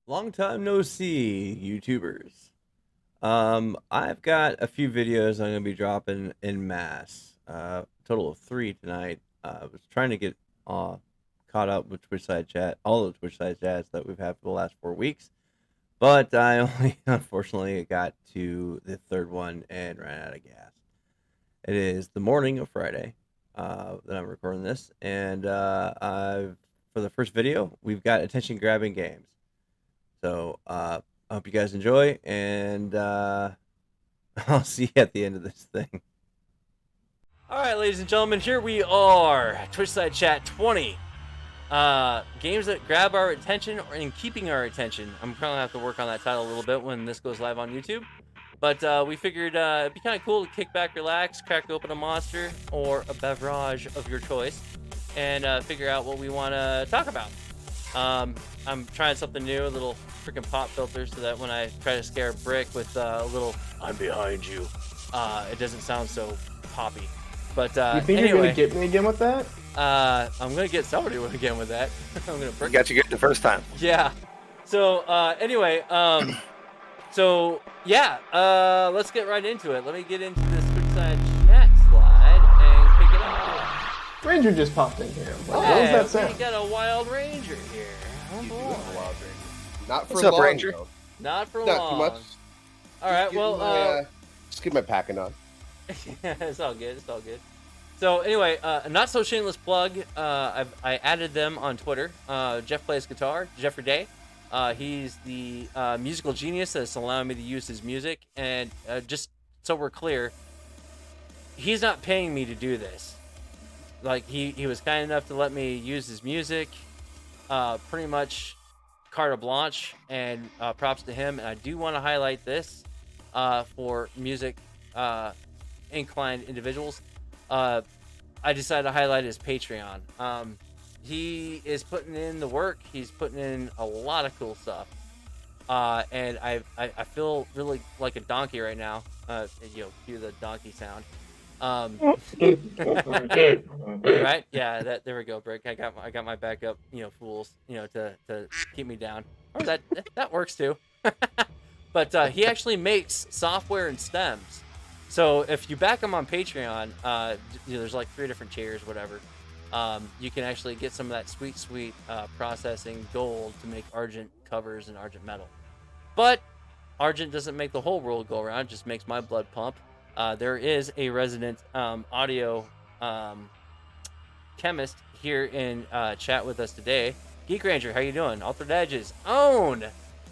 Long time no see, YouTubers. I've got a few videos I'm gonna be dropping in mass. Total of 3 tonight. I was trying to get caught up with Twitchside chat, all the Twitchside chats that we've had for the last 4 weeks, but I only unfortunately got to the third one and ran out of gas. It is the morning of Friday that I'm recording this, and for the first video, we've got attention grabbing games. So I hope you guys enjoy, and I'll see you at the end of this thing. All right, ladies and gentlemen, here we are, Twitchside Chat 20. Games that grab our attention and keeping our attention. I'm probably gonna have to work on that title a little bit when this goes live on YouTube. But we figured it'd be kind of cool to kick back, relax, crack open a monster or a beverage of your choice, and figure out what we want to talk about. I'm trying something new, a little freaking pop filter, so that when I try to scare Brick with a little "I'm behind you," it doesn't sound so poppy. But you think anyway, you're gonna get me again with that? I'm gonna get somebody again with that. I'm gonna You got you good the first time. Yeah. So anyway, so yeah, let's get right into it. Let me get into this Twitchside chat slide and kick it off. Ranger just popped in here. What Hey, was that sound? we got a wild ranger here. Oh You do boy. have a wild ranger. Not for What's up, long, Ranger? though. Not for Not long. too much. All right. Just Well, getting my, just get my packing on. it's all good. It's all good. So anyway, a not so shameless plug. I added them on Twitter. Jeff plays guitar. Jeffrey Day. He's the musical genius that's allowing me to use his music. And just so we're clear, he's not paying me to do this. Like he was kind enough to let me use his music, pretty much carte blanche, and props to him. And I do want to highlight this for music inclined individuals. I decided to highlight his Patreon. He is putting in the work. He's putting in a lot of cool stuff. And I feel really like a donkey right now. Hear the donkey sound. Right? Yeah, there we go, Brick. I got my backup, fools, to keep me down. Or that works too. But he actually makes software and stems. So if you back him on Patreon, there's like 3 different tiers, whatever. You can actually get some of that sweet processing gold to make Argent covers and Argent metal. But Argent doesn't make the whole world go around; it just makes my blood pump. There is a resident audio chemist here in chat with us today. Geek Ranger, how you doing? Altered Edge's own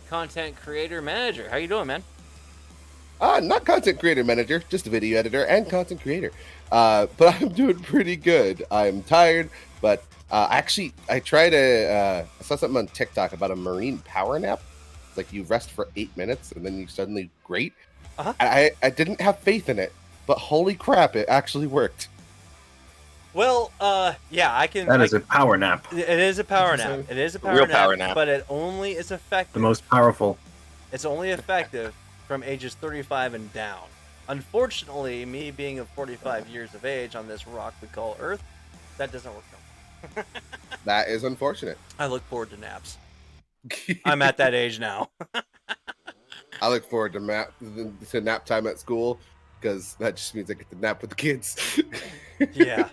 content creator manager. How you doing, man? Not content creator manager, just a video editor and content creator. But I'm doing pretty good. I'm tired, but actually, I saw something on TikTok about a marine power nap. It's like you rest for 8 minutes and then you suddenly great. Uh-huh. I didn't have faith in it, but holy crap, it actually worked. Well, yeah, I can. That is a power nap. It is a power nap. It is a Real power power nap, nap. but it only is effective. The most powerful. It's only effective from ages 35 and down. Unfortunately, me being of 45 years of age on this rock we call Earth, that doesn't work no more. That is unfortunate. I look forward to naps. I'm at that age now. I look forward to nap time at school because that just means I get to nap with the kids. Yeah,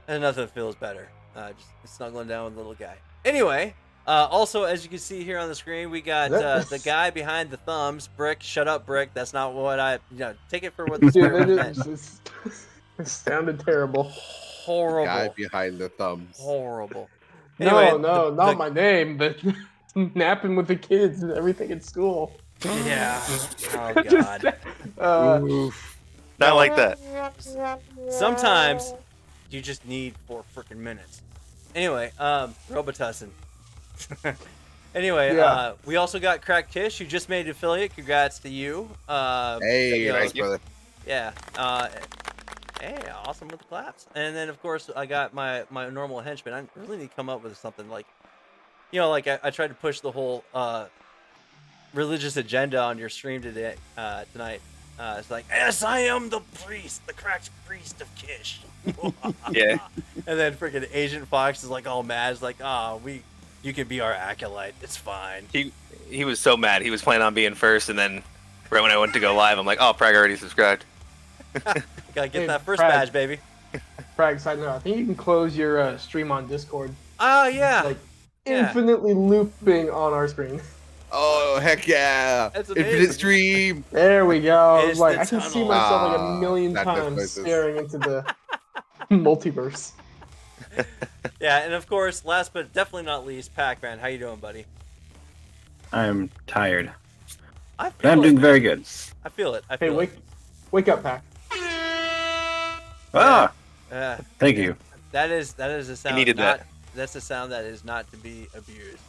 and nothing feels better. Just snuggling down with the little guy. Anyway, also, as you can see here on the screen, we got the guy behind the thumbs, Brick. Shut up, Brick. That's not what take it for what the spirit meant. It sounded terrible. Horrible. Guy behind the thumbs. Horrible. Anyway, No, not my name, but napping with the kids and everything at school. Yeah. Oh God. Not like that. Sometimes you just need 4 freaking minutes. Anyway, Robitussin. Anyway, Yeah. we also got Crack Kish, who just made an affiliate. Congrats to you. Hey, nice brother. Yeah. Hey, awesome with the claps. And then, of course, I got my normal henchman. I really need to come up with something like, I tried to push the whole religious agenda on your stream today, tonight. It's like, yes, I am the priest, the cracked priest of Kish. Yeah. And then freaking Agent Fox is like all mad. It's like, we You can be our acolyte. It's fine. He was so mad. He was planning on being first, and then right when I went to go live, I'm like, oh, Prag already subscribed. Gotta get Hey, that first Brad. badge, baby. Frag, side note, I think you can close your stream on Discord. Oh yeah. Like, Yeah. infinitely looping on our screen. Oh heck yeah! That's Infinite amazing. stream. There we go. It's Like, the I can see tunnel. myself like a million That does times places. staring into the multiverse. Yeah, and of course, last but definitely not least, Pac-Man. How you doing, buddy? I'm tired. I But I'm feel doing it. very good. I feel it. I Hey, feel wake up, Pac. Ah, it. thank you. That is a sound. needed not, that. That's a sound that is not to be abused.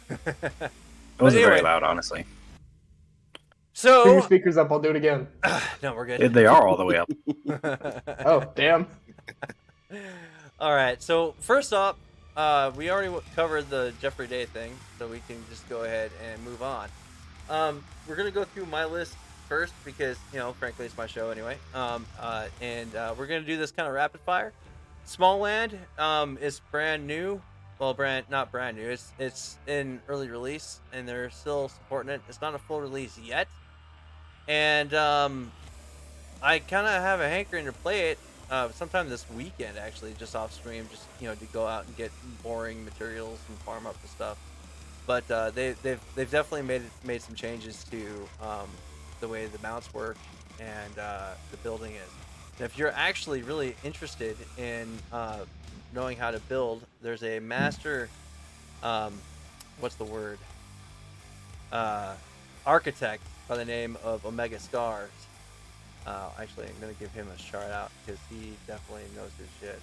It wasn't anyway. very loud, honestly. Put your So speakers up. I'll do it again. no, we're good. They are all the way up. Oh, damn. All right. So first off, we already covered the Jeffrey Day thing, so we can just go ahead and move on. We're gonna go through my list first because frankly, it's my show anyway. And we're gonna do this kind of rapid fire. Small Land is brand new. Well, not brand new. It's in early release, and they're still supporting it. It's not a full release yet, and I kind of have a hankering to play it sometime this weekend, actually, just off stream, just to go out and get boring materials and farm up the stuff. But they've definitely made some changes to the way the mounts work and the building is. And if you're actually really interested in knowing how to build, there's a master, what's the word? Architect by the name of Omega Scars. Actually, I'm gonna give him a shout out because he definitely knows his shit.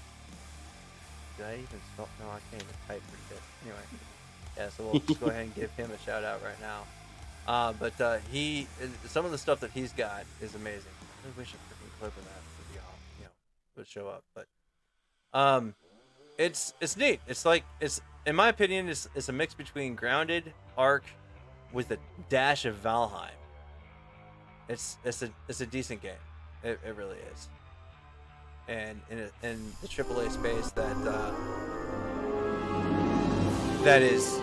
Did I even spell? No, I can't even type pretty good. Anyway, yeah. So we'll just go ahead and give him a shout out right now. But some of the stuff that he's got is amazing. I really wish a freaking clip of that would be all, would show up. But it's neat. It's like in my opinion, it's a mix between Grounded, Ark, with a dash of Valheim. It's a decent game. It really is. And in the AAA space that is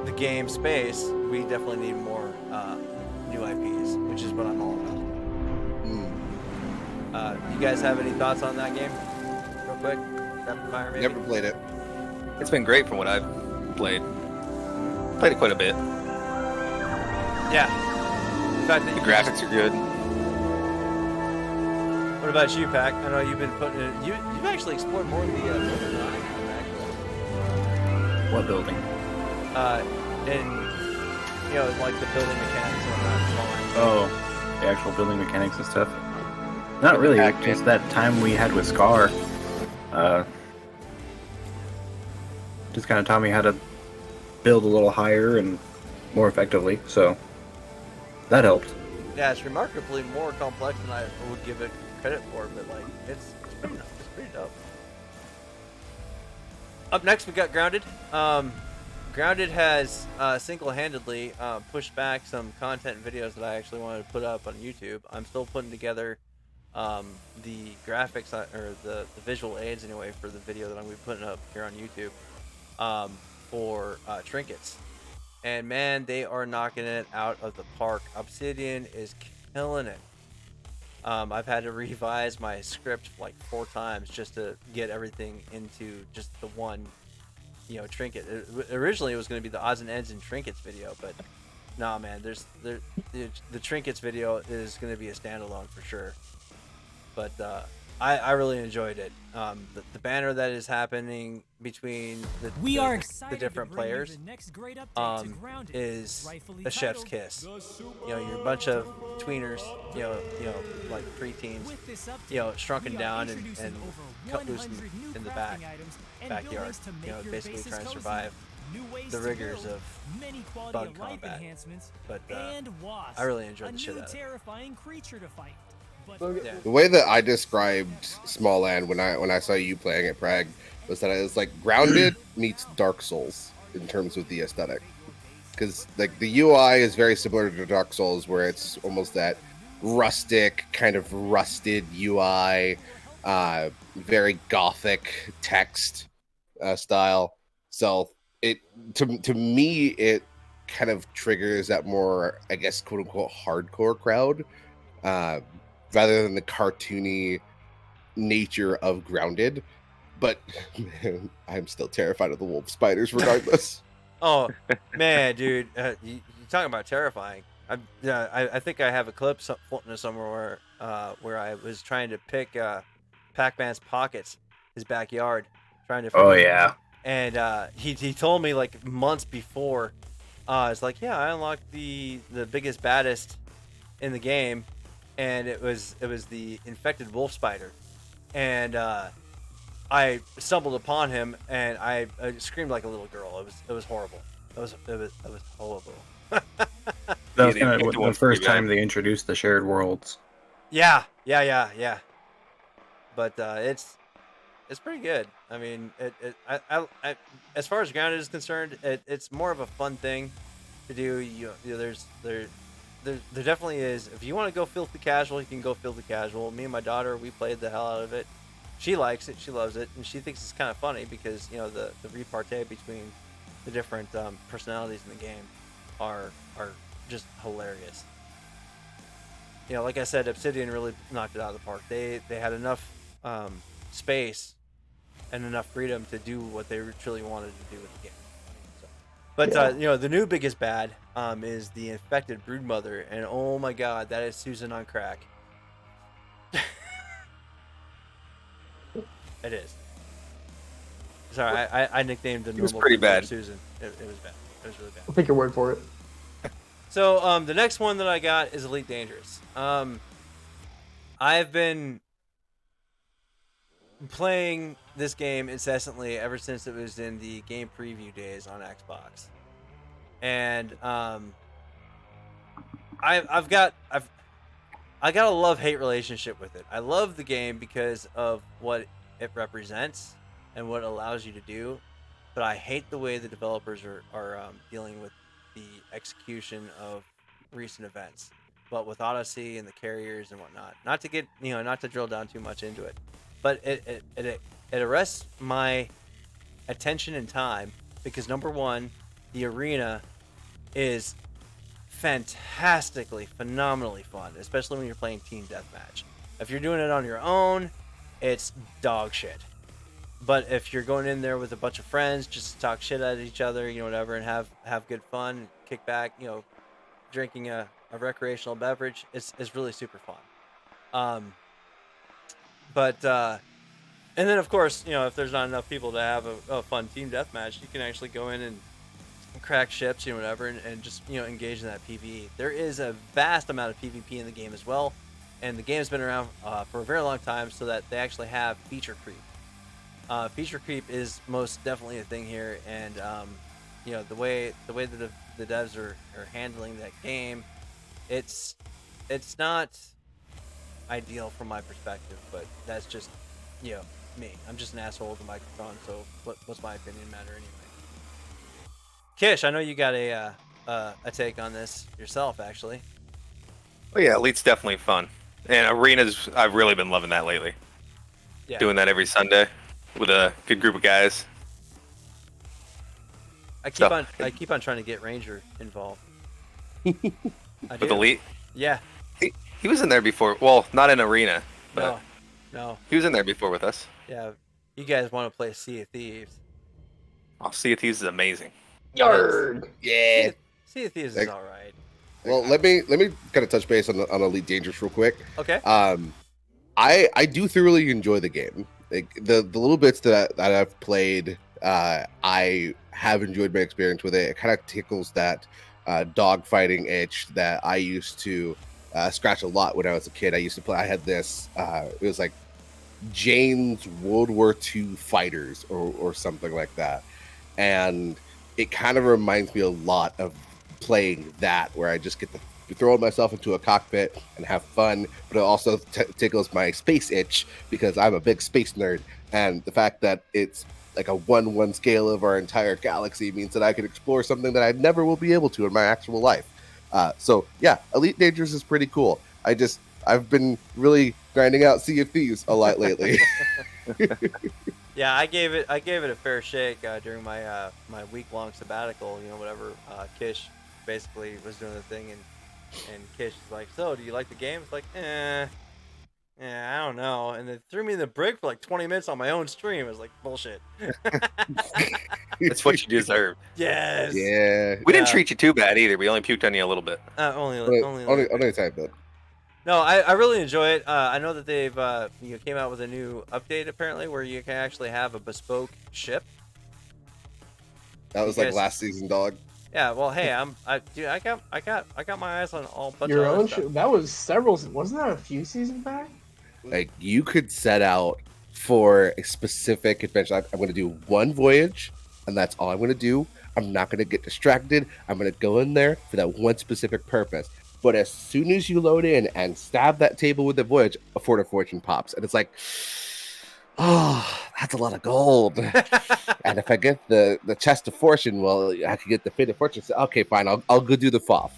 the game space, we definitely need more new IPs, which is what I'm all about. You guys have any thoughts on that game? Real quick, rapid fire maybe. Never played it. It's been great from what I've played. Played it quite a bit. Yeah. In fact, The graphics are good. What about you, Pac? I know you've been putting it. You've actually explored more of the building than I have, What building? actually. And like the building mechanics and whatnot. Oh, the actual building mechanics and stuff. Not really. Just that time we had with Scar. Just kind of taught me how to build a little higher and more effectively. So that helped. Yeah, it's remarkably more complex than I would give it credit for, but like it's pretty dope. Up next, we got Grounded. Grounded has single-handedly pushed back some content videos that I actually wanted to put up on YouTube. I'm still putting together the graphics or the visual aids anyway for the video that I'm going to be putting up here on YouTube for Trinkets. And man, they are knocking it out of the park. Obsidian is killing it. I've had to revise my script like 4 times just to get everything into just the one, trinket. Originally, it was going to be the odds and ends and trinkets video, but nah, man, the trinkets video is going to be a standalone for sure. But I really enjoyed it. The banner that is happening between the different players is a chef's kiss. You're a bunch of tweeners, like preteens, shrunken down and cut loose in the backyard, basically trying to survive the rigors of bug combat. But I really enjoyed the shit out of it. Yeah. The way that I described Small Land when I saw you playing at Prague was that it was like Grounded meets Dark Souls in terms of the aesthetic, because like the UI is very similar to Dark Souls, where it's almost that rustic kind of rusted UI, very gothic text style. So it to me it kind of triggers that more, I guess, quote unquote hardcore crowd, uh, rather than the cartoony nature of Grounded. But man, I'm still terrified of the wolf spiders regardless. Oh man, dude, you talking about terrifying? I think I have a clip floating somewhere where I was trying to pick Pac-Man's pockets, his backyard, trying to. Oh yeah. And he told me like months before, it's like, yeah, I unlocked the biggest baddest in the game, and it was the infected wolf spider, and I stumbled upon him and I screamed like a little girl. It was horrible. It was horrible. That was Yeah, kind of the first time they introduced the shared worlds. Yeah. But it's pretty good. I mean, I as far as Grounded is concerned, it's more of a fun thing to do. There definitely is. If you want to go filthy casual, you can go filthy casual. Me and my daughter, we played the hell out of it. She likes it, she loves it, and she thinks it's kind of funny because, you know, the repartee between the different personalities in the game are just hilarious. You know, like I said, Obsidian really knocked it out of the park. They had enough space and enough freedom to do what they truly wanted to do with the game. So, but you know, the new biggest bad is the infected broodmother, and oh my god, that is Susan on crack. It is. Sorry, I nicknamed the normal. was pretty bad. Susan. It was bad. It was really bad. I'll take your word for it. So the next one that I got is Elite Dangerous. I've been playing this game incessantly ever since it was in the game preview days on Xbox, and I got a love-hate relationship with it. I love the game because of what it represents and what it allows you to do, but I hate the way the developers are dealing with the execution of recent events, but with Odyssey and the carriers and whatnot. Not to get, you know, not to drill down too much into it, but it arrests my attention and time because, number one, the arena is phenomenally fun, especially when you're playing team deathmatch. If you're doing it on your own, it's dog shit. But if you're going in there with a bunch of friends, just to talk shit at each other, you know, whatever, and have good fun, kick back, you know, drinking a recreational beverage, it's really super fun. And then of course, you know, if there's not enough people to have a fun team deathmatch, you can actually go in and crack ships, you know, whatever, and just, you know, engage in that PvE. There is a vast amount of PvP in the game as well, and the game's been around for a very long time, so that they actually have feature creep. Feature creep is most definitely a thing here, and you know, the way that the devs are handling that game, it's not ideal from my perspective, but that's just, you know, me. I'm just an asshole with a microphone, so what's my opinion matter anyway? Kish, I know you got a take on this yourself, actually. Oh yeah, Elite's definitely fun, and Arenas, I've really been loving that lately. Yeah. Doing that every Sunday with a good group of guys. I keep on trying to get Ranger involved. With Elite? Yeah. He was in there before. Well, not in Arena, but No. he was in there before with us. Yeah. You guys want to play Sea of Thieves? Oh, Sea of Thieves is amazing. Yarg. Yeah. Sea of Thieves is all right. Well, let me kind of touch base on Elite Dangerous real quick. Okay. I do thoroughly enjoy the game. Like the little bits that I've played, I have enjoyed my experience with it. It kind of tickles that dogfighting itch that I used to scratch a lot when I was a kid. I used to play. I had this. It was like Jane's World War II Fighters or something like that, and it kind of reminds me a lot of playing that, where I just get to throw myself into a cockpit and have fun, but it also tickles my space itch because I'm a big space nerd, and the fact that it's like a 1/1 scale of our entire galaxy means that I can explore something that I never will be able to in my actual life. So yeah, Elite Dangerous is pretty cool. I've been really grinding out Sea of Thieves a lot lately. Yeah, I gave it a fair shake during my my week-long sabbatical. You know, whatever. Kish basically was doing the thing, and Kish is like, "So, do you like the game?" It's like, I don't know. And they threw me in the brick for like 20 minutes on my own stream. It was like bullshit. It's what you deserve. Yes. Yeah. We didn't Yeah. treat you too bad either. We only puked on you a little bit. Only a little bit. Only a tiny bit. No, I really enjoy it. I know that they've came out with a new update apparently where you can actually have a bespoke ship. That was like last season, dog. Yeah, well, hey, I got my eyes on all bunch Your of own other stuff. that was several. Wasn't that a few seasons back? Like you could set out for a specific adventure. I'm going to do one voyage, and that's all I'm going to do. I'm not going to get distracted. I'm going to go in there for that one specific purpose. But as soon as you load in and stab that table with the voyage, a Fort of Fortune pops, and it's like, oh, that's a lot of gold. And if I get the chest of fortune, well, I could get the fate of fortune. So, okay, fine, I'll go do the FOF.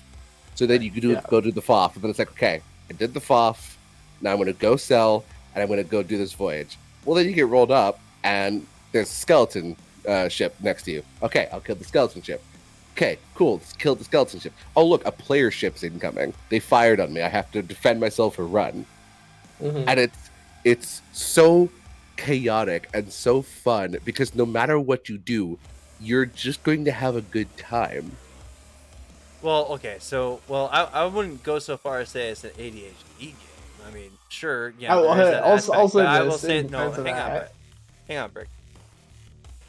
So then you can go do the FOF, and then it's like, okay, I did the FOF. Now I'm going to go sell, and I'm going to go do this voyage. Well, then you get rolled up, and there's a skeleton ship next to you. Okay, I'll kill the skeleton ship. Okay, cool. Let's kill the skeleton ship. Oh, look, a player ship's incoming. They fired on me. I have to defend myself or run. Mm-hmm. And it's so chaotic and so fun because no matter what you do, you're just going to have a good time. Well, okay, so I wouldn't go so far as say it's an ADHD game. I mean, sure, yeah. I will say no. Hang on, Brick.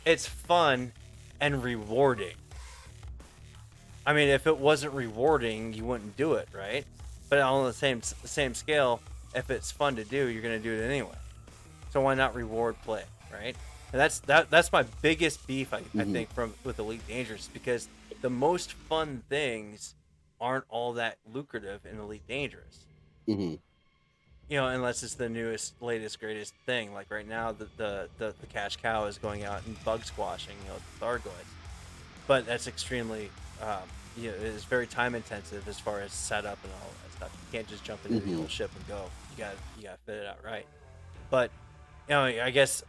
It's fun and rewarding. I mean, if it wasn't rewarding, you wouldn't do it, right? But on the same scale, if it's fun to do, you're gonna do it anyway. So why not reward play, right? And that's my biggest beef, I think, with Elite Dangerous, because the most fun things aren't all that lucrative in Elite Dangerous. Mm-hmm. You know, unless it's the newest, latest, greatest thing. Like right now, the cash cow is going out and bug squashing, the Thargoids. But that's extremely, it's very time intensive as far as setup and all that stuff. You can't just jump into the old ship and go. You gotta fit it out right. But I guess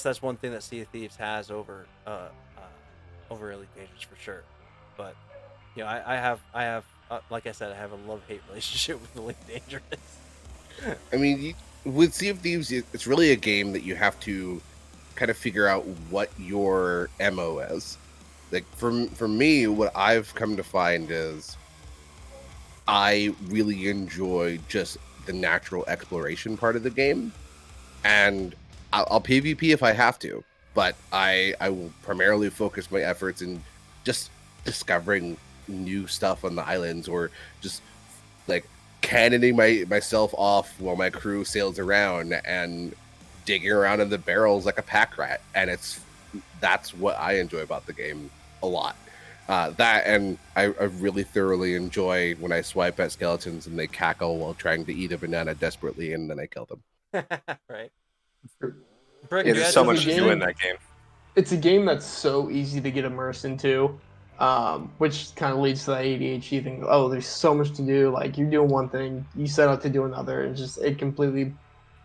that's one thing that Sea of Thieves has over Elite Dangerous for sure. But I have like I said, I have a love-hate relationship with Elite Dangerous. I mean, with Sea of Thieves, it's really a game that you have to kind of figure out what your MO is. Like for me, what I've come to find is I really enjoy just the natural exploration part of the game, and I'll PvP if I have to, but I will primarily focus my efforts in just discovering new stuff on the islands, or just like cannoning myself off while my crew sails around and digging around in the barrels like a pack rat. And that's what I enjoy about the game a lot. That, and I really thoroughly enjoy when I swipe at skeletons and they cackle while trying to eat a banana desperately, and then I kill them. Right. Yeah, there's so much to do in that game. It's a game that's so easy to get immersed into, which kind of leads to that ADHD thing. Oh, there's so much to do. Like, you're doing one thing, you set out to do another, and it completely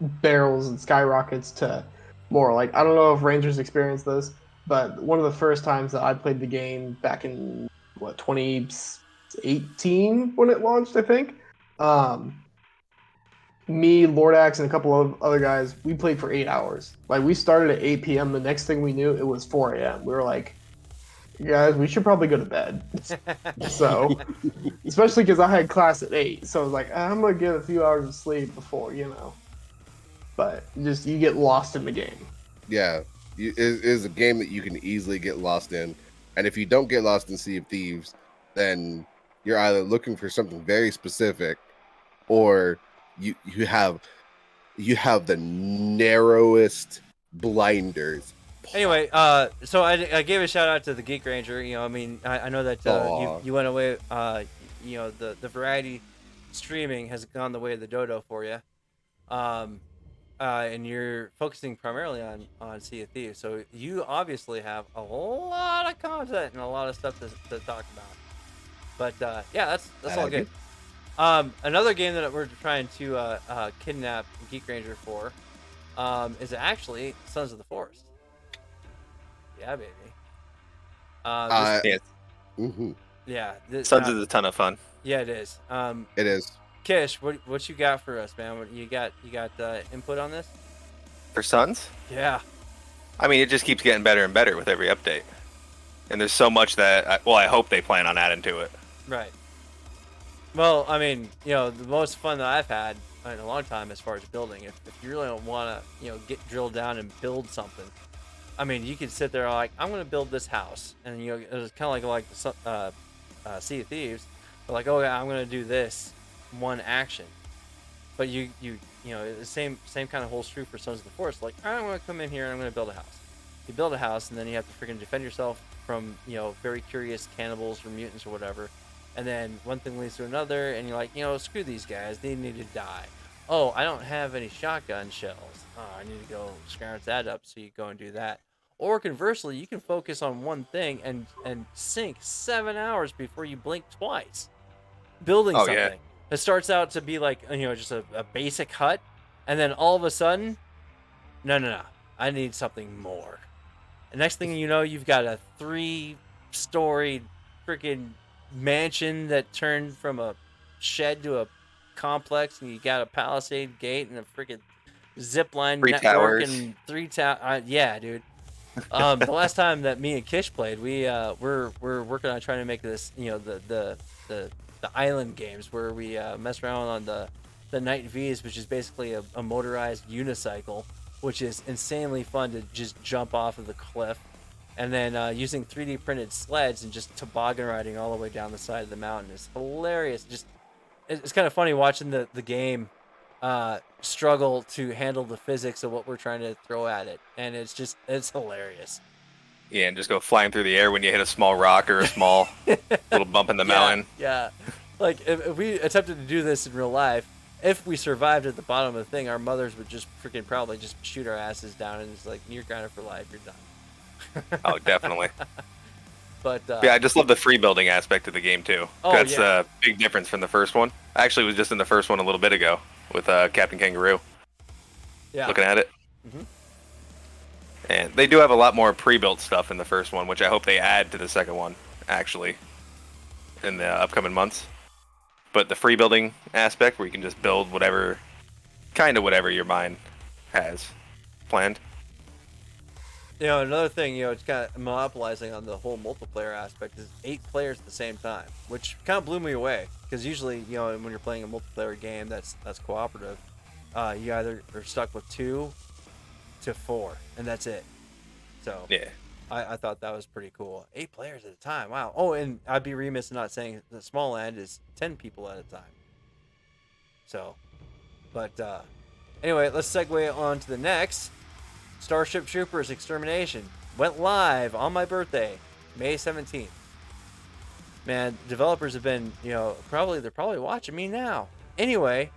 barrels and skyrockets to more. Like, I don't know if Rangers experienced this, but one of the first times that I played the game back in 2018 when it launched, I think. Me, Lordax, and a couple of other guys, we played for 8 hours. Like, we started at 8 p.m. The next thing we knew, it was 4 a.m. We were like, guys, we should probably go to bed. So, especially because I had class at 8. So I was like, I'm going to get a few hours of sleep before, But you get lost in the game. Yeah, it is a game that you can easily get lost in. And if you don't get lost in Sea of Thieves, then you're either looking for something very specific, or you have the narrowest blinders. Anyway, so I gave a shout out to the Geek Ranger. I know that you went away. The variety streaming has gone the way of the dodo for you, and you're focusing primarily on Sea of Thieves. So you obviously have a lot of content and a lot of stuff to talk about. But that's all good. Another game that we're trying to kidnap Geek Ranger for is actually Sons of the Forest. Yeah, baby. Yeah, mhm, Yeah. Sons is a ton of fun. Yeah, it is. it is. Kish, what you got for us, man? What you got input on this? For Sons, Yeah. I mean, it just keeps getting better and better with every update. And there's so much that, I hope they plan on adding to it. Right. Well, I mean, the most fun that I've had in a long time as far as building, if you really don't want to, get drilled down and build something, I mean, you could sit there like, I'm going to build this house. And, it's kind of like Sea of Thieves. But like, oh, yeah, I'm going to do this one action. But the same kind of holds true for Sons of the Forest. Like, I'm going to come in here and I'm going to build a house. You build a house, and then you have to freaking defend yourself from, very curious cannibals or mutants or whatever. And then one thing leads to another, and you're like, screw these guys. They need to die. Oh, I don't have any shotgun shells. Oh, I need to go scrounge that up, so you go and do that. Or conversely, you can focus on one thing and sink 7 hours before you blink twice building Oh, something. yeah. It starts out to be like, just a basic hut, and then all of a sudden, no, I need something more. The next thing you know, you've got a 3-story freaking mansion that turned from a shed to a complex, and you got a palisade gate and a freaking zip line 3 network towers. and 3 towers. Yeah, dude. The last time that me and Kish played, we're working on trying to make this, the island games where we mess around on the night vids, which is basically a motorized unicycle, which is insanely fun to just jump off of the cliff, and then using 3D printed sleds and just toboggan riding all the way down the side of the mountain is hilarious. It's kind of funny watching the game struggle to handle the physics of what we're trying to throw at it, and it's hilarious. Yeah, and just go flying through the air when you hit a small rock or a small little bump in the mountain. Yeah. Like, if we attempted to do this in real life, if we survived at the bottom of the thing, our mothers would just freaking probably just shoot our asses down, and it's like, you're grounded for life, you're done. Oh, definitely. But Yeah, I just love the free building aspect of the game too. Oh, That's yeah. a big difference from the first one. I actually was just in the first one a little bit ago with Captain Kangaroo, yeah. looking at it. Mhm. And they do have a lot more pre-built stuff in the first one, which I hope they add to the second one, actually, in the upcoming months. But the free building aspect, where you can just build whatever your mind has planned. Another thing, it's kind of monopolizing on the whole multiplayer aspect is 8 players at the same time, which kind of blew me away. Because usually, when you're playing a multiplayer game that's cooperative, you either are stuck with 2 to 4, and that's it. So Yeah. I thought that was pretty cool. 8 players at a time. Wow. Oh, and I'd be remiss in not saying the small end is 10 people at a time. So, but anyway, let's segue on to the next. Starship Troopers Extermination went live on my birthday, May 17th. Man, developers have been, they're probably watching me now. Anyway,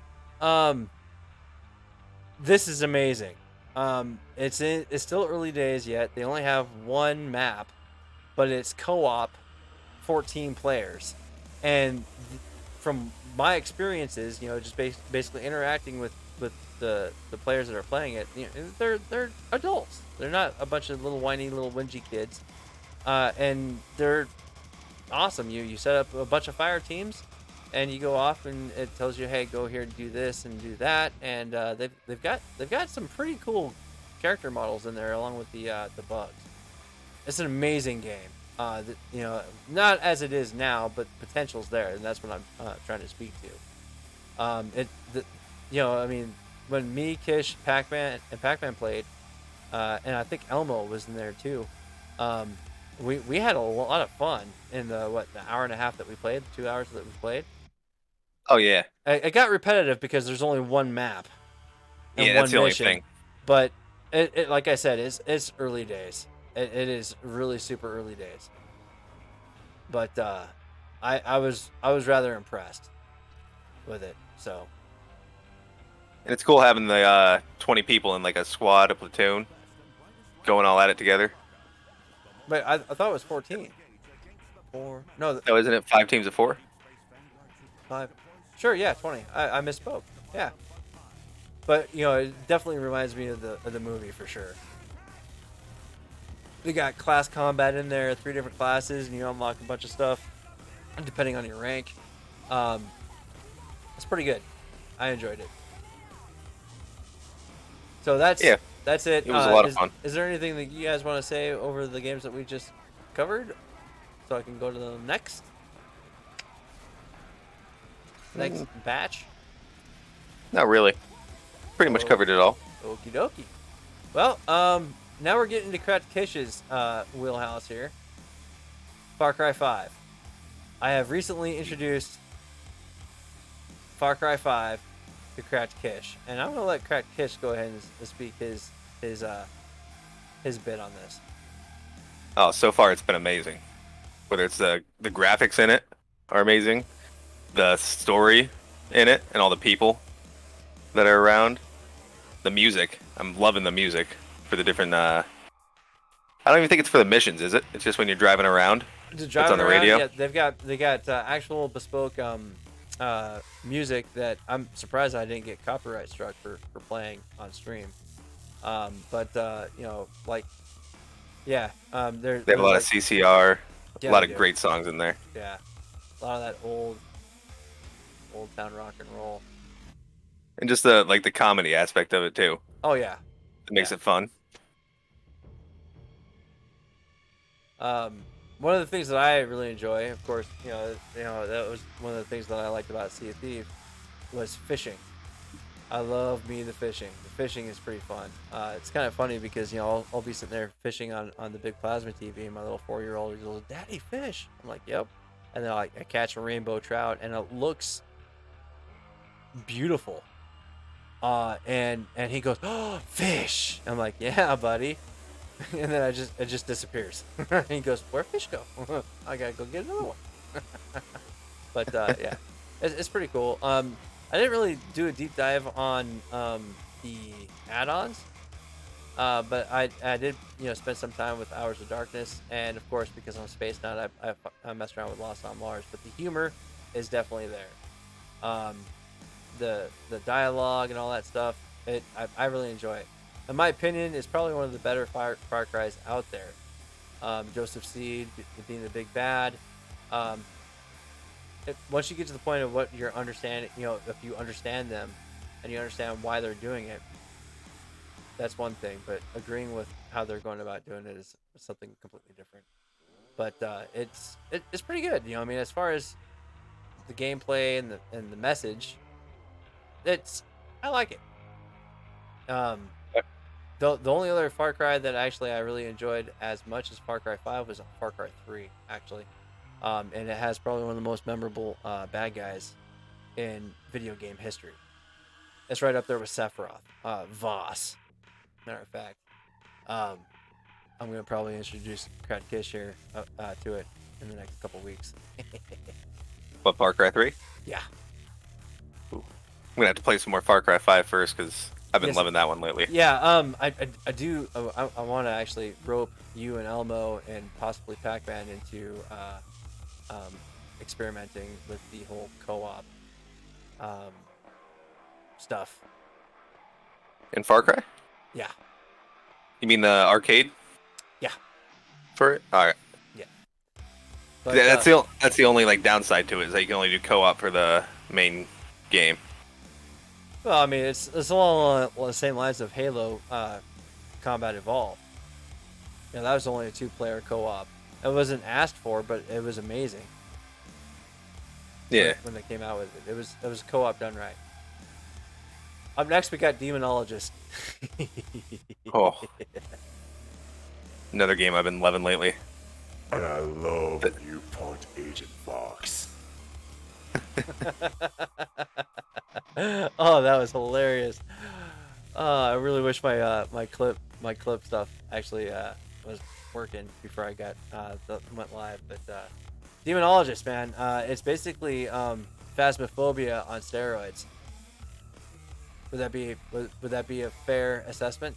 this is amazing. It's still early days yet. They only have one map, but it's co-op, 14 players, and from my experiences, just basically interacting with the players that are playing it, they're adults. They're not a bunch of little whiny little whingy kids, and they're awesome. You set up a bunch of fire teams, and you go off, and it tells you, hey, go here and do this and do that, and they've got some pretty cool character models in there along with the bugs. It's an amazing game. Not as it is now, but potential's there, and that's what I'm trying to speak to. When me, Kish, Pac-Man played, and I think Elmo was in there too. We had a lot of fun in the hour and a half that we played, the 2 hours that we played. Oh yeah. It got repetitive because there's only one map and Yeah, one that's the only mission. thing. But it like I said, it's early days. It is really super early days. But I was rather impressed with it. So. And it's cool having the 20 people in like a squad, a platoon, going all at it together. But I thought it was 14. 4. No, Oh, isn't it 5 teams of 4? 5. Sure, yeah, 20. I misspoke. Yeah. But it definitely reminds me of the movie for sure. They got class combat in there, 3 different classes, and you unlock a bunch of stuff depending on your rank. It's pretty good. I enjoyed it. So that's it. It was a lot of fun. Is there anything that you guys want to say over the games that we just covered? So I can go to the next batch? Not really. Pretty much covered it all. Okie dokie. Well, now we're getting to Kratish's wheelhouse here. Far Cry 5. I have recently introduced Far Cry 5 to Kratish, and I'm gonna let Kratish go ahead and speak his bit on this. Oh, so far it's been amazing. Whether it's the graphics in it are amazing, the story in it, and all the people that are around. The music, I'm loving the music for the different. I don't even think it's for the missions, is it? It's just when you're driving around. It's on the radio. Yeah, they got actual bespoke music that I'm surprised I didn't get copyright struck for playing on stream. But you know, like, yeah, they have a lot of CCR, a lot of great songs in there. Yeah, a lot of that old town rock and roll. And just the comedy aspect of it too. Oh yeah, it makes it fun. One of the things that I really enjoy, of course, you know, that was one of the things that I liked about Sea of Thieves was fishing. I love the fishing. The fishing is pretty fun. It's kind of funny because, you know, I'll be sitting there fishing on the big plasma TV, and my little 4-year-old goes, "Daddy, fish." I'm like, "Yep." And then I catch a rainbow trout, and it looks beautiful. And he goes, "Oh, fish." I'm like, "Yeah, buddy." And then it just disappears. And he goes, "Where'd fish go?" I gotta go get another one. But yeah, it's pretty cool. I didn't really do a deep dive on the add-ons, but I did, you know, spend some time with Hours of Darkness, and of course, because I'm a space nut, I messed around with Lost on Mars. But the humor is definitely there. The dialogue and all that stuff, I really enjoy it. In my opinion, it's probably one of the better Far Cries out there. Joseph Seed being the big bad. Once you get to the point of what you're understanding, you know, if you understand them and you understand why they're doing it, that's one thing. But agreeing with how they're going about doing it is something completely different. But it's pretty good. You know, I mean, as far as the gameplay and the message, I like it. The only other Far Cry that actually I really enjoyed as much as Far Cry 5 was Far Cry 3, actually. And it has probably one of the most memorable bad guys in video game history. It's right up there with Sephiroth, Voss. Matter of fact, I'm going to probably introduce Kratish here to it in the next couple weeks. What, Far Cry 3? Yeah. Ooh. I'm going to have to play some more Far Cry 5 first, because I've been loving that one lately. Yeah, I want to actually rope you and Elmo and possibly Pac-Man into experimenting with the whole co-op stuff. In Far Cry? Yeah. You mean the arcade? Yeah. For it? All right. Yeah. But, that's the only like downside to it, is that you can only do co-op for the main game. Well, I mean, it's along the same lines of Halo Combat Evolved. You know, that was only a 2-player co-op. It wasn't asked for, but it was amazing. Yeah. When they came out with it, it was co-op done right. Up next, we got Demonologist. Oh. Another game I've been loving lately. And I love when you punch Agent Fox. Oh, that was hilarious. I really wish my clip stuff actually was working before I went live. But Demonologist, man, it's basically Phasmophobia on steroids. Would that be a fair assessment?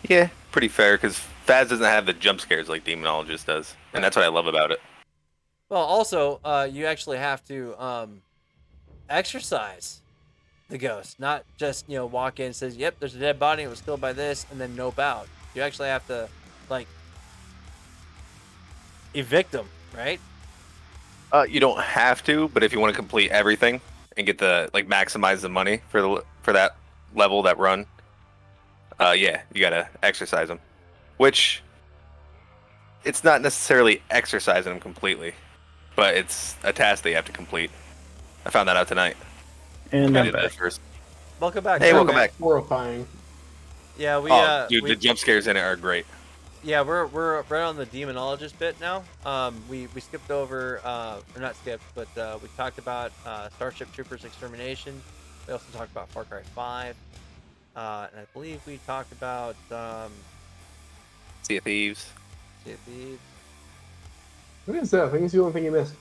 Yeah, pretty fair, because Phaz doesn't have the jump scares like Demonologist does, and that's what I love about it. Well, also, you actually have to exercise the ghost, not just, walk in and says, "Yep, there's a dead body. It was killed by this," and then nope out. You actually have to, like, evict them, right? You don't have to, but if you want to complete everything and get the maximize the money for that level, that run, yeah, you gotta exercise them. Which it's not necessarily exercising them completely, but it's a task that you have to complete. I found that out tonight. And I I'm did back. that first. Welcome back. Hey, Tom. welcome back. Horrifying. Yeah, Dude, the jump scares in it are great. Yeah, we're right on the demonologist bit now. We skipped over, or not skipped, but we talked about Starship Troopers Extermination. We also talked about Far Cry 5, and I believe we talked about Sea of Thieves. Sea of Thieves. What is that? I think it's the only thing you missed.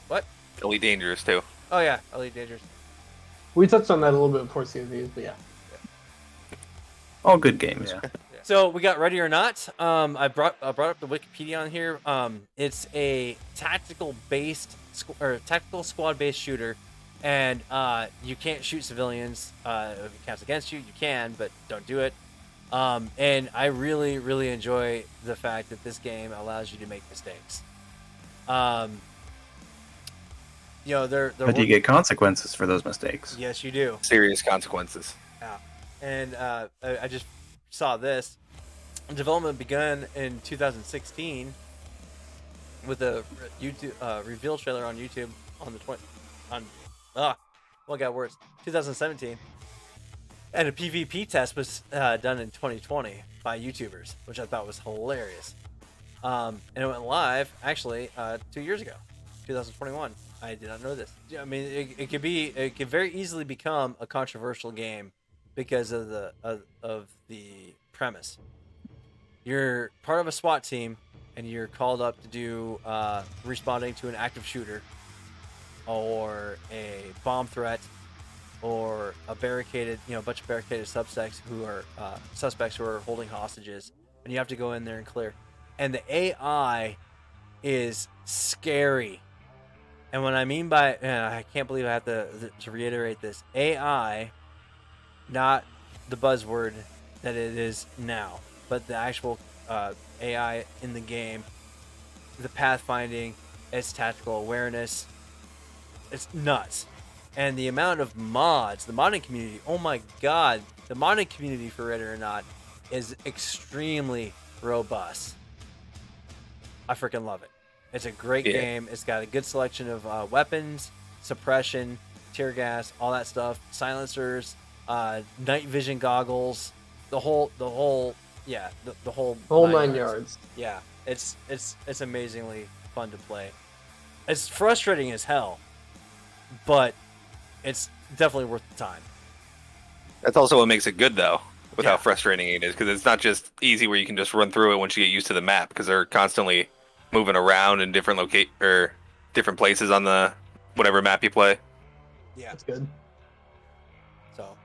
What? Elite Dangerous too. Oh yeah, Elite Dangerous. We touched on that a little bit before Sea of Thieves, but yeah. All good games. Yeah. So we got Ready or Not. I brought up the Wikipedia on here. It's a tactical squad based shooter, and you can't shoot civilians. If it counts against you, you can, but don't do it. And I really, really enjoy the fact that this game allows you to make mistakes. But you get consequences for those mistakes. Yes, you do. Serious consequences. Yeah. And I just saw this. Development began in 2016 with a YouTube reveal trailer on YouTube on the 2017, and a PvP test was done in 2020 by YouTubers, which I thought was hilarious. And it went live actually 2 years ago, 2021. I did not know this. I mean, it could very easily become a controversial game because of the premise. You're part of a SWAT team, and you're called up to do responding to an active shooter, or a bomb threat, or a bunch of barricaded suspects who are holding hostages, and you have to go in there and clear. And the AI is scary. And what I mean by, I can't believe I have to reiterate this, AI, not the buzzword that it is now, but the actual AI in the game, the pathfinding, its tactical awareness, it's nuts. And the amount of mods, the modding community, oh my god, the modding community for Ready or Not is extremely robust. I freaking love it. It's a great game. It's got a good selection of weapons, suppression, tear gas, all that stuff, silencers, night vision goggles, the whole nine yards. Yeah, it's amazingly fun to play. It's frustrating as hell, but it's definitely worth the time. That's also what makes it good, though, with how frustrating it is, because it's not just easy where you can just run through it once you get used to the map, because they're constantly moving around in different different places on the whatever map you play. Yeah, that's good. So,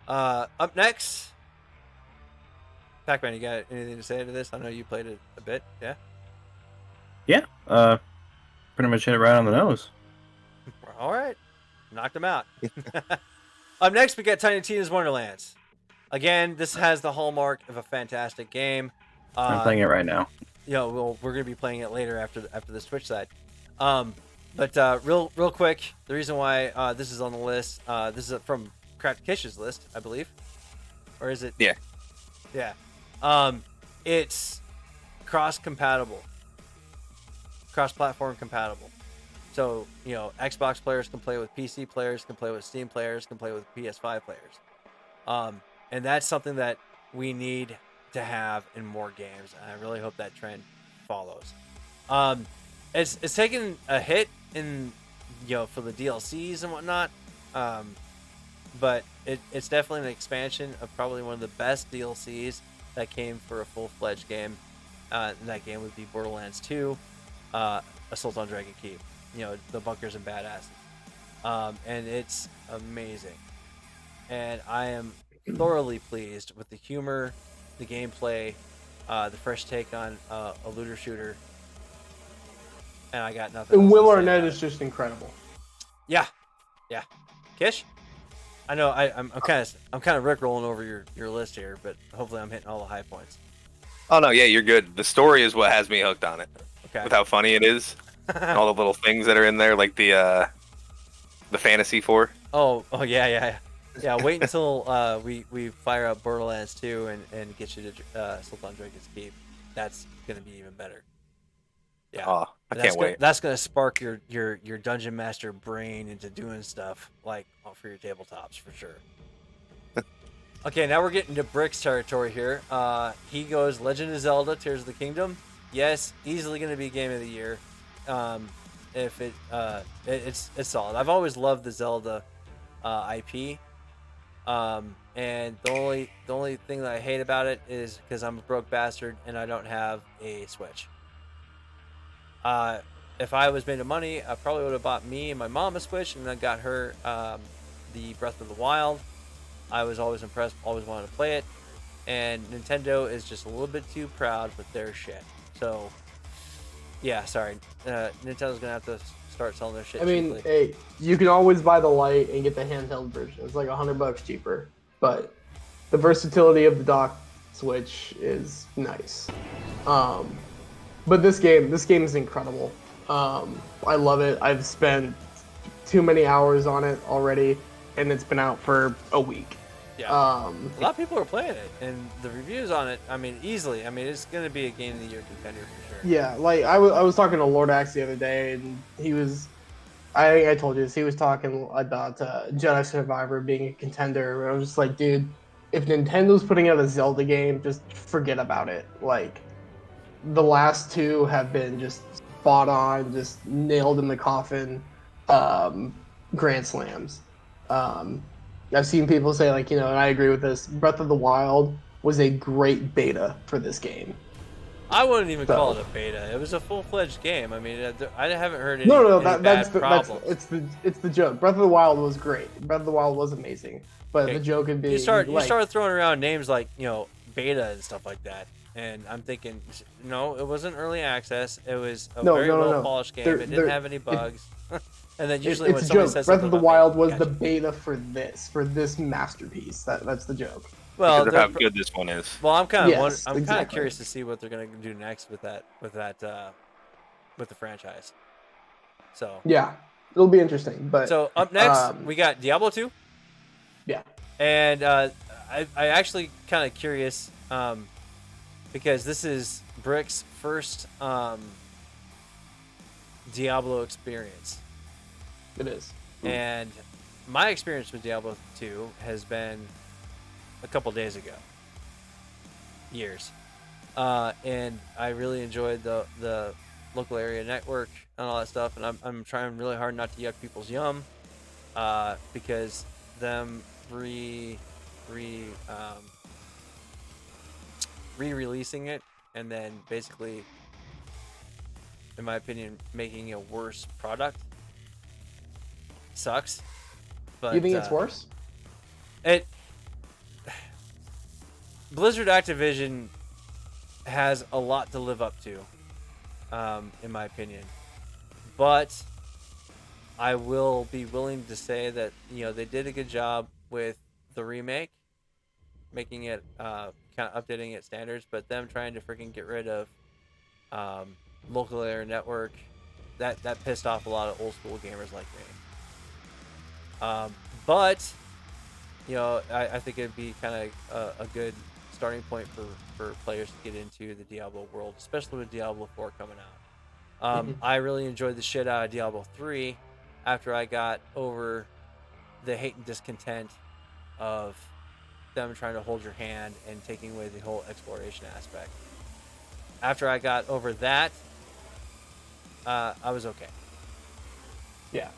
up next, Pac-Man, you got anything to say to this? I know you played it a bit. Yeah. Yeah. Pretty much hit it right on the nose. All right, knocked him out. Up next, we got Tiny Tina's Wonderlands. Again, this has the hallmark of a fantastic game. I'm playing it right now. We're gonna be playing it later after this Twitchside. But real quick, the reason why this is on the list, this is from Craft Kish's list, I believe, or is it? Yeah. Yeah. It's cross-compatible, cross-platform compatible. So Xbox players can play with PC players, can play with Steam players, can play with PS5 players, and that's something that we need to have in more games, and I really hope that trend follows. It's taken a hit in for the DLCs and whatnot, but it's definitely an expansion of probably one of the best DLCs that came for a full-fledged game. And that game would be Borderlands 2, Assault on Dragon Keep. The bunkers and badasses, and it's amazing. And I am thoroughly pleased with the humor, the gameplay, the fresh take on a looter shooter, and I got nothing. And else Will to say Arnett about is just incredible. Yeah. Kish, I know I'm kind of rickrolling over your list here, but hopefully I'm hitting all the high points. Oh no, yeah, you're good. The story is what has me hooked on it. Okay. With how funny it is, and all the little things that are in there, like the fantasy for. Oh, yeah. Wait until we fire up Borderlands 2 and get you to Sultan Dragon's Keep. That's gonna be even better. Yeah. Oh, I can't wait. That's gonna spark your dungeon master brain into doing stuff like for your tabletops for sure. Okay, now we're getting to Brick's territory here. He goes Legend of Zelda: Tears of the Kingdom. Yes, easily gonna be game of the year. If it's solid. I've always loved the Zelda IP. And the only thing that I hate about it is because I'm a broke bastard and I don't have a Switch. If I was made of money, I probably would have bought me and my mom a Switch and then got her the Breath of the Wild. I was always impressed, always wanted to play it, and Nintendo is just a little bit too proud with their shit. So, yeah, sorry, Nintendo's gonna have to start selling their shit. I mean, cheaply. hey, you can always buy the Lite and get the handheld version. It's like $100 cheaper, but the versatility of the dock Switch is nice. But this game is incredible. I love it. I've spent too many hours on it already, and it's been out for a week. Yeah. A lot of people are playing it, and the reviews on it, I mean, easily. I mean, it's going to be a game of the year contender for sure. Yeah, like I was talking to Lord Axe the other day, and he was, I told you this, he was talking about Jedi Survivor being a contender. I was just like, dude, if Nintendo's putting out a Zelda game, just forget about it. Like, the last two have been just spot on, just nailed in the coffin, grand slams. I've seen people say, like, and I agree with this, Breath of the Wild was a great beta for this game. I wouldn't even call it a beta. It was a full-fledged game. I mean, I haven't heard any, that's problems. it's the joke. Breath of the Wild was great. Breath of the Wild was amazing. But Okay. the joke would be You start throwing around names like, beta and stuff like that. And I'm thinking, no, it wasn't early access. It was a very well-polished game. It didn't have any bugs. And then usually when it's a somebody joke. says Breath something of the about Wild beta, was gotcha. the beta for this masterpiece. That's the joke. Well, Because of how good this one is. Well, I'm kind of Yes, exactly. curious to see what they're gonna do next with the franchise. So Yeah, it'll be interesting. But so up next we got Diablo 2. Yeah. And I actually kind of curious because this is Brick's first Diablo experience. It is. And my experience with Diablo 2 has been a couple days ago. Years. And I really enjoyed the local area network and all that stuff. And I'm trying really hard not to yuck people's yum because them re-releasing it and then basically, in my opinion, making a worse product sucks. But You think it's worse? Blizzard Activision has a lot to live up to, in my opinion. But I will be willing to say that they did a good job with the remake, making it kind of updating its standards. But them trying to freaking get rid of local area network, that pissed off a lot of old school gamers like me. But I think it'd be kind of a good starting point for players to get into the Diablo world, especially with Diablo 4 coming out. I really enjoyed the shit out of Diablo 3 after I got over the hate and discontent of them trying to hold your hand and taking away the whole exploration aspect. After I got over that, I was okay. Yeah.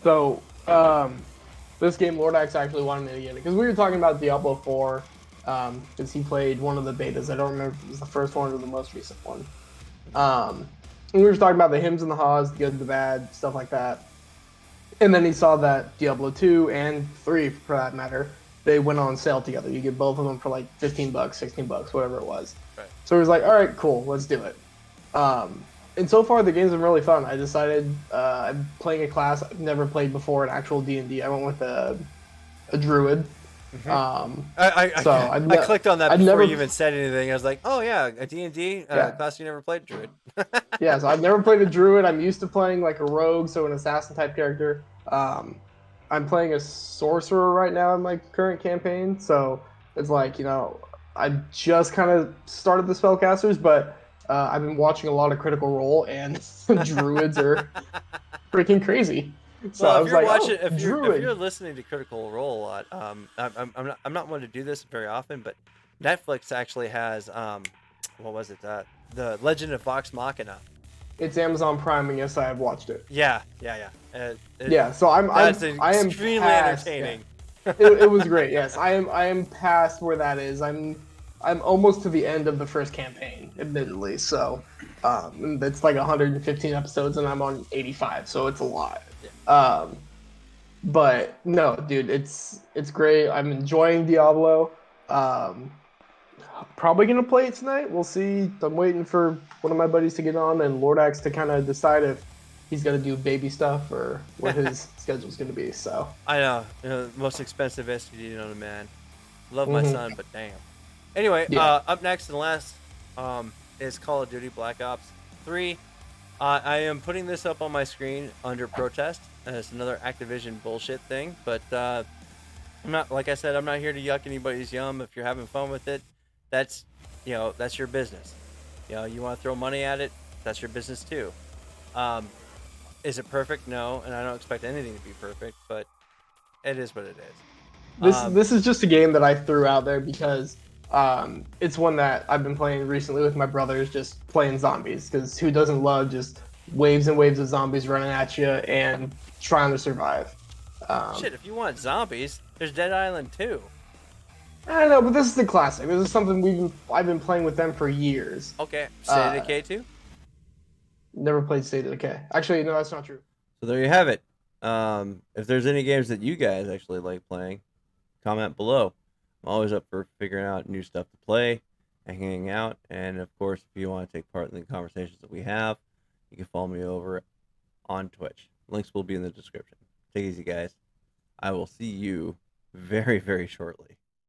So, this game, Lord Axe actually wanted me to get it because we were talking about Diablo 4 because he played one of the betas. I don't remember if it was the first one or the most recent one. And we were talking about the hymns and the haws, the good, the bad, stuff like that. And then he saw that Diablo 2 and 3, for that matter, they went on sale together. You get both of them for like $15, $16, whatever it was. Right. So he was like, all right, cool, let's do it. And so far, the game's been really fun. I decided I'm playing a class I've never played before, an actual D&D. I went with a druid. So I clicked on that I've before never you even said anything. I was like, oh yeah, a D&D Yeah. class you never played, Druid. Yeah, so I've never played a druid. I'm used to playing like a rogue, so an assassin type character. I'm playing a sorcerer right now in my current campaign, so it's like, I just kind of started the spellcasters, but I've been watching a lot of Critical Role, and druids are freaking crazy. So Well, I if was you're like, watching, oh, if druid. you're listening to Critical Role a lot, I'm not one to do this very often, but Netflix actually has what was it? The Legend of Vox Machina. It's Amazon Prime, and yes, I have watched it. Yeah. Yeah, so That's I am extremely past. entertaining. Yeah. It was great. Yes, I am past where that is. I'm almost to the end of the first campaign, admittedly. So, it's like 115 episodes, and I'm on 85, so it's a lot. But no, dude, it's great. I'm enjoying Diablo. Um, Probably gonna play it tonight. We'll see. I'm waiting for one of my buddies to get on and Lordax to kind of decide if he's gonna do baby stuff or what his schedule's gonna be. So. I know, most expensive STD known to man. Love my Mhm. son, but damn. Anyway, Yeah. up next and last is Call of Duty Black Ops 3. I am putting this up on my screen under protest. It's another Activision bullshit thing, but I'm not, like I said, I'm not here to yuck anybody's yum. If you're having fun with it, that's that's your business. You want to throw money at it, that's your business too. Is it perfect? No, and I don't expect anything to be perfect, but it is what it is. This is just a game that I threw out there because it's one that I've been playing recently with my brothers, just playing zombies. Because who doesn't love just waves and waves of zombies running at you and trying to survive? Shit, if you want zombies, there's Dead Island 2. I don't know, but this is the classic. This is something I've been playing with them for years. Okay, State of Decay 2. Never played State of Decay. Actually, no, that's not true. So there you have it. If there's any games that you guys actually like playing, comment below. I'm always up for figuring out new stuff to play and hanging out. And of course, if you want to take part in the conversations that we have, you can follow me over on Twitch. Links will be in the description. Take it easy, guys. I will see you very, very shortly.